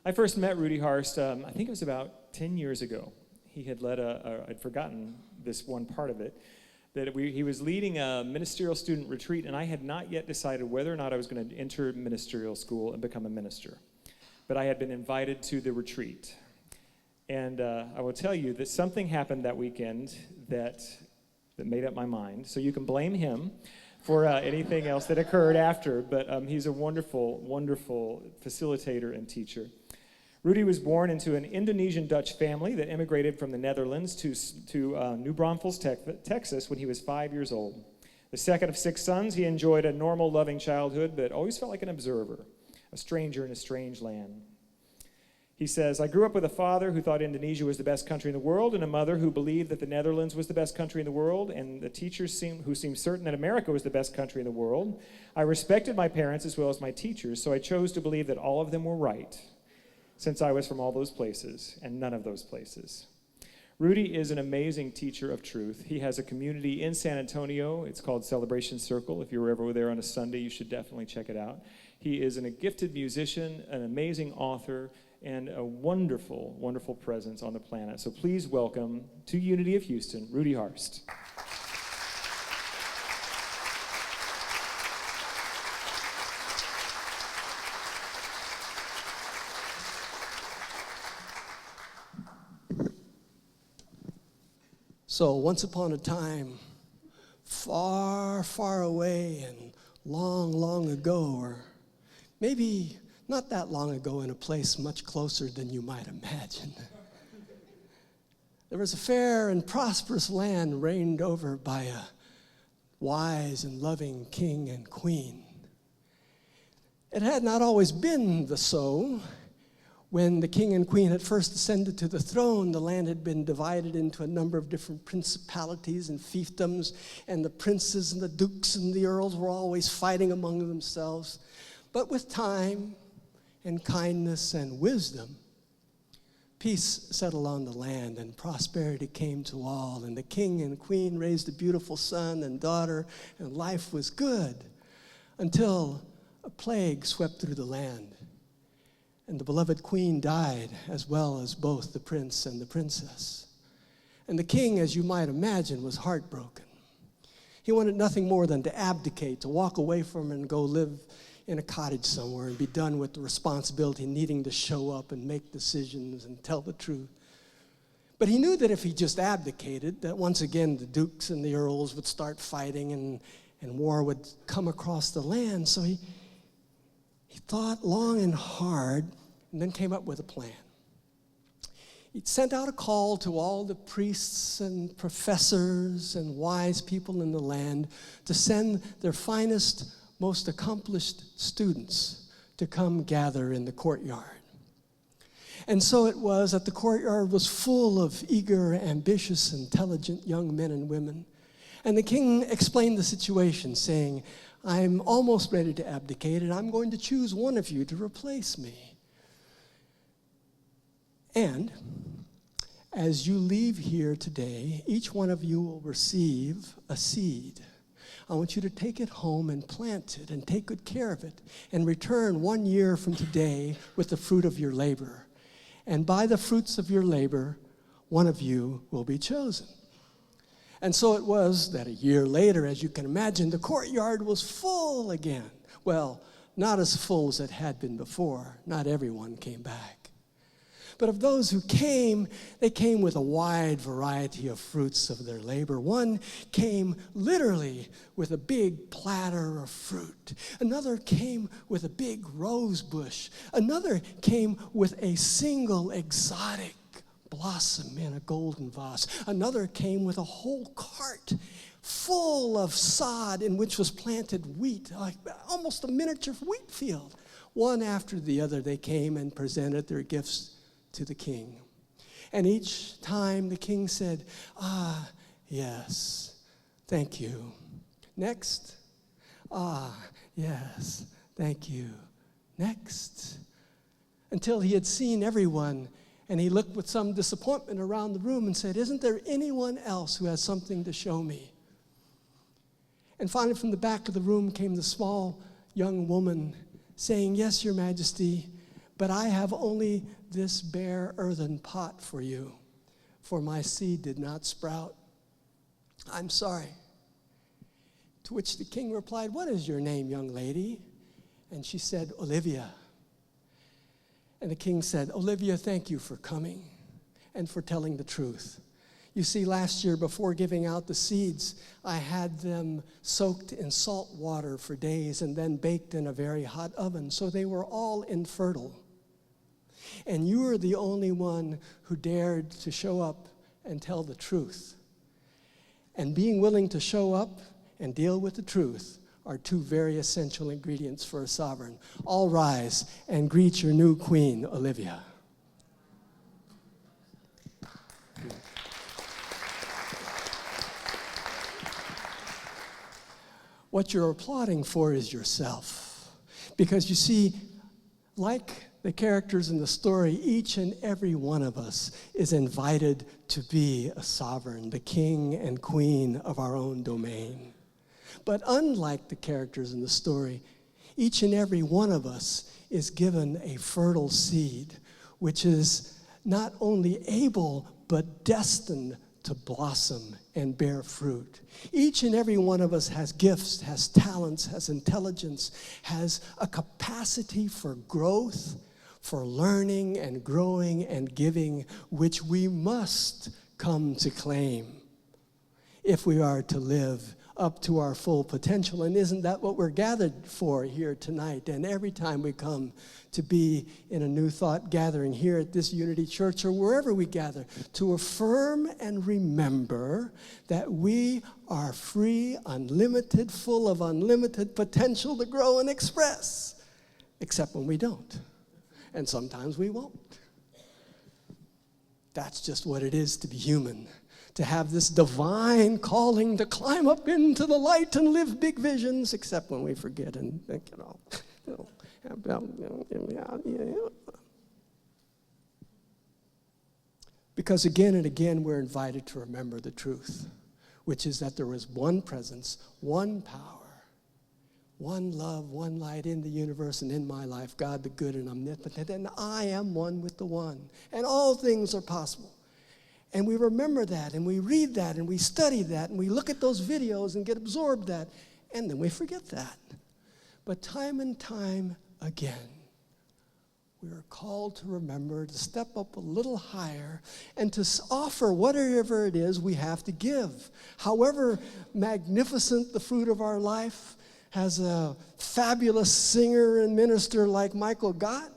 I first met Rudi Harst, I think it was about 10 years ago. He had led I'd forgotten this one part of it, that he was leading a ministerial student retreat, and I had not yet decided whether or not I was going to enter ministerial school and become a minister. But I had been invited to the retreat. And I will tell you that something happened that weekend that made up my mind. So you can blame him for anything else that occurred after, but he's a wonderful, wonderful facilitator and teacher. Rudi was born into an Indonesian Dutch family that immigrated from the Netherlands to New Braunfels, Texas, when he was 5 years old. The second of 6 sons, he enjoyed a normal, loving childhood, but always felt like an observer, a stranger in a strange land. He says, I grew up with a father who thought Indonesia was the best country in the world, and a mother who believed that the Netherlands was the best country in the world, and the teachers who seemed certain that America was the best country in the world. I respected my parents as well as my teachers, so I chose to believe that all of them were right, since I was from all those places and none of those places. Rudi is an amazing teacher of truth. He has a community in San Antonio. It's called Celebration Circle. If you're ever there on a Sunday, you should definitely check it out. He is a gifted musician, an amazing author, and a wonderful, wonderful presence on the planet. So please welcome to Unity of Houston, Rudi Harst. So once upon a time, far, far away and long, long ago, or maybe not that long ago in a place much closer than you might imagine, there was a fair and prosperous land reigned over by a wise and loving king and queen. It had not always been so. When the king and queen had first ascended to the throne, the land had been divided into a number of different principalities and fiefdoms, and the princes and the dukes and the earls were always fighting among themselves. But with time and kindness and wisdom, peace settled on the land and prosperity came to all, and the king and queen raised a beautiful son and daughter, and life was good until a plague swept through the land. And the beloved queen died, as well as both the prince and the princess. And the king, as you might imagine, was heartbroken. He wanted nothing more than to abdicate, to walk away from her and go live in a cottage somewhere and be done with the responsibility, needing to show up and make decisions and tell the truth. But he knew that if he just abdicated, that once again the dukes and the earls would start fighting and war would come across the land. So he thought long and hard and then came up with a plan. He sent out a call to all the priests and professors and wise people in the land to send their finest, most accomplished students to come gather in the courtyard. And so it was that the courtyard was full of eager, ambitious, intelligent young men and women. And the king explained the situation, saying, I'm almost ready to abdicate, and I'm going to choose one of you to replace me. And as you leave here today, each one of you will receive a seed. I want you to take it home and plant it and take good care of it and return 1 year from today with the fruit of your labor. And by the fruits of your labor, one of you will be chosen. And so it was that a year later, as you can imagine, the courtyard was full again. Well, not as full as it had been before. Not everyone came back. But of those who came, they came with a wide variety of fruits of their labor. One came literally with a big platter of fruit. Another came with a big rose bush. Another came with a single exotic blossom in a golden vase. Another came with a whole cart full of sod in which was planted wheat, like almost a miniature wheat field. One after the other, they came and presented their gifts to the king. And each time the king said, yes, thank you. Next. Yes, thank you. Next. Until he had seen everyone, and he looked with some disappointment around the room and said, isn't there anyone else who has something to show me? And finally, from the back of the room came the small young woman saying, yes, Your Majesty, But I have only this bare earthen pot for you, for my seed did not sprout. I'm sorry. To which the king replied, what is your name, young lady? And she said, Olivia. And the king said, Olivia, thank you for coming and for telling the truth. You see, last year, before giving out the seeds, I had them soaked in salt water for days and then baked in a very hot oven, so they were all infertile. And you are the only one who dared to show up and tell the truth. And being willing to show up and deal with the truth are two very essential ingredients for a sovereign. All rise and greet your new queen, Olivia. What you're applauding for is yourself. Because you see, like the characters in the story, each and every one of us is invited to be a sovereign, the king and queen of our own domain. But unlike the characters in the story, each and every one of us is given a fertile seed, which is not only able but destined to blossom and bear fruit. Each and every one of us has gifts, has talents, has intelligence, has a capacity for growth, for learning and growing and giving, which we must come to claim if we are to live up to our full potential. And isn't that what we're gathered for here tonight? And every time we come to be in a New Thought gathering here at this Unity Church or wherever we gather, to affirm and remember that we are free, unlimited, full of unlimited potential to grow and express, except when we don't. And sometimes we won't. That's just what it is to be human. To have this divine calling to climb up into the light and live big visions, except when we forget and think, Because again and again we're invited to remember the truth, which is that there is one presence, one power, one love, one light in the universe and in my life, God the good and omnipotent, and I am one with the one, and all things are possible. And we remember that, and we read that, and we study that, and we look at those videos and get absorbed that, and then we forget that. But time and time again, we are called to remember, to step up a little higher, and to offer whatever it is we have to give. However magnificent the fruit of our life, as a fabulous singer and minister like Michael got,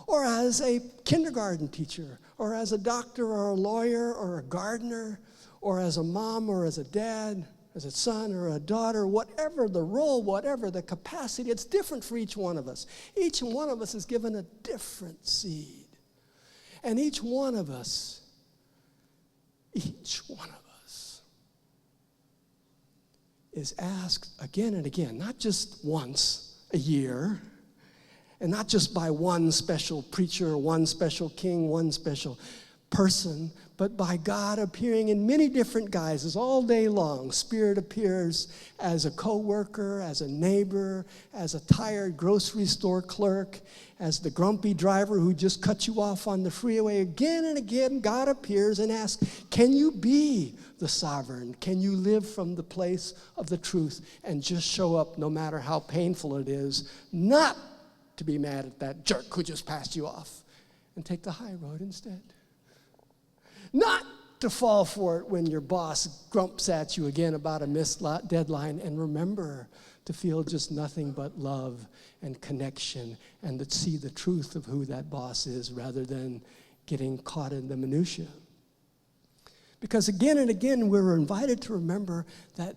or as a kindergarten teacher, or as a doctor or a lawyer or a gardener, or as a mom or as a dad, as a son or a daughter, whatever the role, whatever the capacity, it's different for each one of us. Each one of us is given a different seed. And each one of us is asked again and again, not just once a year, and not just by one special preacher, one special king, one special person, but by God appearing in many different guises all day long. Spirit appears as a co-worker, as a neighbor, as a tired grocery store clerk, as the grumpy driver who just cut you off on the freeway. Again and again, God appears and asks, can you be the sovereign? Can you live from the place of the truth and just show up no matter how painful it is, not to be mad at that jerk who just passed you off, and take the high road instead? Not to fall for it when your boss grumps at you again about a missed deadline, and remember to feel just nothing but love and connection and to see the truth of who that boss is rather than getting caught in the minutia. Because again and again we're invited to remember that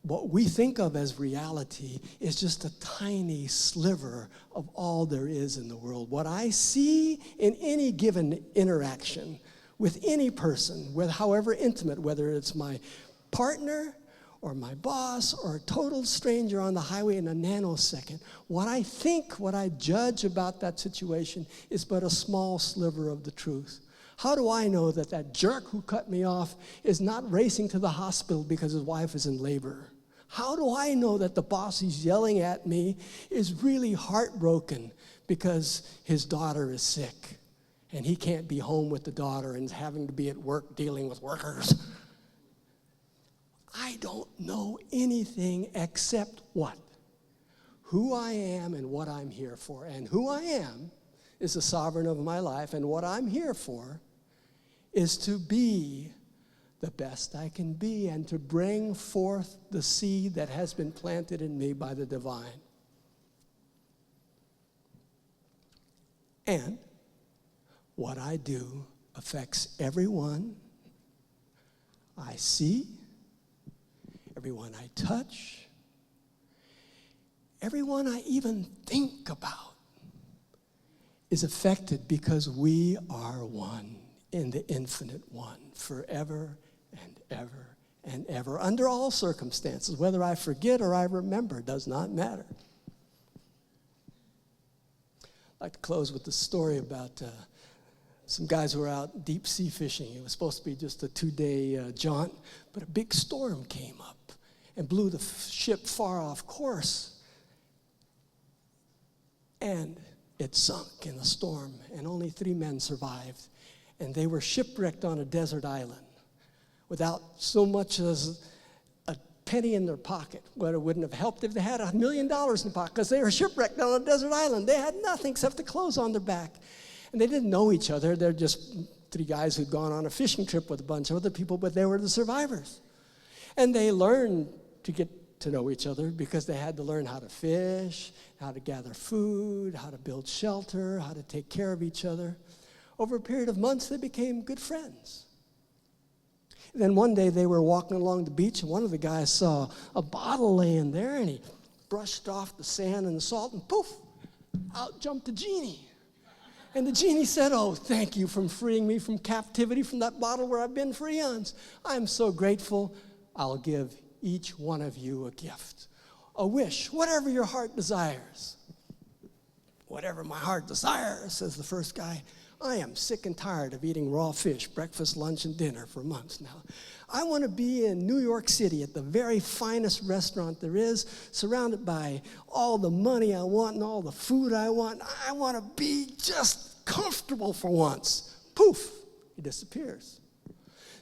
what we think of as reality is just a tiny sliver of all there is in the world. What I see in any given interaction with any person, however intimate, whether it's my partner or my boss or a total stranger on the highway in a nanosecond, what I think, what I judge about that situation is but a small sliver of the truth. How do I know that that jerk who cut me off is not racing to the hospital because his wife is in labor? How do I know that the boss who's yelling at me is really heartbroken because his daughter is sick and he can't be home with the daughter and is having to be at work dealing with workers. I don't know anything except what? Who I am and what I'm here for. And who I am is the sovereign of my life, and what I'm here for is to be the best I can be and to bring forth the seed that has been planted in me by the divine. And what I do affects everyone I see, everyone I touch, everyone I even think about is affected because we are one in the infinite one, forever and ever and ever, under all circumstances. Whether I forget or I remember does not matter. I'd like to close with the story about some guys who were out deep sea fishing. It was supposed to be just a 2-day jaunt, but a big storm came up and blew the ship far off course. And it sunk in the storm, and only 3 men survived. And they were shipwrecked on a desert island without so much as a penny in their pocket. Well, it wouldn't have helped if they had $1 million in the pocket, because they were shipwrecked on a desert island. They had nothing except the clothes on their back. And they didn't know each other. They're just 3 guys who'd gone on a fishing trip with a bunch of other people, but they were the survivors. And they learned to get to know each other because they had to learn how to fish, how to gather food, how to build shelter, how to take care of each other. Over a period of months, they became good friends. And then one day they were walking along the beach, and one of the guys saw a bottle laying there, and he brushed off the sand and the salt, and poof, out jumped the genie. And the genie said, "Oh, thank you for freeing me from captivity from that bottle where I've been for eons. I'm so grateful. I'll give each one of you a gift, a wish, whatever your heart desires." "Whatever my heart desires," says the first guy. "I am sick and tired of eating raw fish, breakfast, lunch, and dinner for months now. I want to be in New York City at the very finest restaurant there is, surrounded by all the money I want and all the food I want. I want to be just comfortable for once." Poof, he disappears.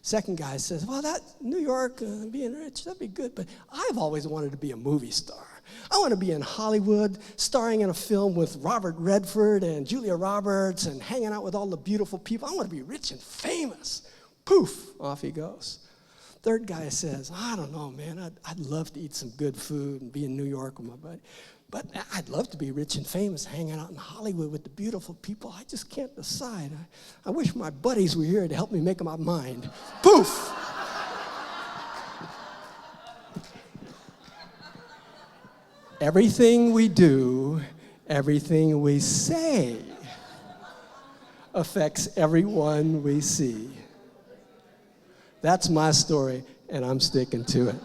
Second guy says, "Well, that New York, being rich, that'd be good, but I've always wanted to be a movie star. I want to be in Hollywood, starring in a film with Robert Redford and Julia Roberts and hanging out with all the beautiful people. I want to be rich and famous." Poof, off he goes. Third guy says, "I don't know, man. I'd love to eat some good food and be in New York with my buddy. But I'd love to be rich and famous, hanging out in Hollywood with the beautiful people. I just can't decide. I wish my buddies were here to help me make up my mind." Poof! Everything we do, everything we say affects everyone we see. That's my story, and I'm sticking to it.